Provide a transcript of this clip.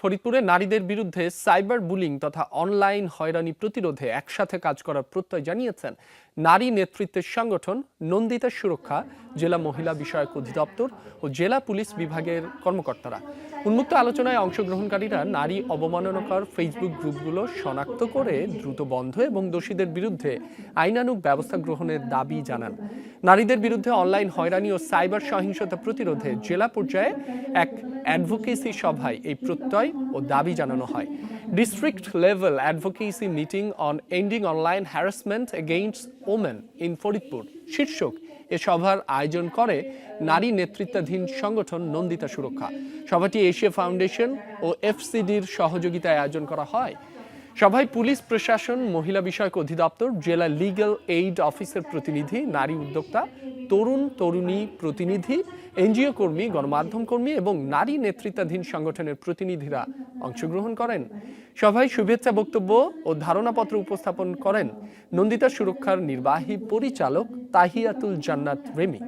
ফরিদপুরে নারীদের বিরুদ্ধে সাইবার বুলিং তথা অনলাইন হয়রানি প্রতিরোধে একসাথে কাজ করার প্রত্যয় জানিয়েছেন নারী নেতৃত্বের সংগঠন নন্দিতা সুরক্ষা, জেলা মহিলা বিষয়ক অধিদপ্তর ও জেলা পুলিশ বিভাগের কর্মকর্তারা। উন্মুক্ত আলোচনায় অংশগ্রহণকারীরা নারী অবমাননাকর ফেসবুক গ্রুপগুলো শনাক্ত করে দ্রুত বন্ধ এবং দোষীদের বিরুদ্ধে আইনানুগ ব্যবস্থা গ্রহণের দাবি জানান। নারীদের বিরুদ্ধে অনলাইন হয়রানি ও সাইবার সহিংসতা প্রতিরোধে জেলা পর্যায়ে এক অ্যাডভোকেসি সভায় এই প্রত্যয় ও দাবি জানানো হয়। District level advocacy meeting on ending online harassment against women in Faridpur শীর্ষক এ সভার আয়োজন করে নারী নেতৃত্বাধীন সংগঠন নন্দিতা সুরক্ষা। সভাটি এশিয়া ফাউন্ডেশন ও এফসিডির সহযোগিতায় আয়োজন করা হয়। সভায় পুলিশ প্রশাসন, মহিলা বিষয়ক অধিদপ্তর, জেলা লিগ্যাল এইড অফিসের প্রতিনিধি, নারী উদ্যোক্তা, তরুণ তরুণী প্রতিনিধি, এনজিও কর্মী, গণমাধ্যম কর্মী এবং নারী নেতৃত্বাধীন সংগঠনের প্রতিনিধিরা অংশগ্রহণ করেন। সভায় শুভেচ্ছা বক্তব্য ও ধারণাপত্র উপস্থাপন করেন নন্দিতা সুরক্ষার নির্বাহী পরিচালক তাহিয়াতুল জান্নাত রেমি।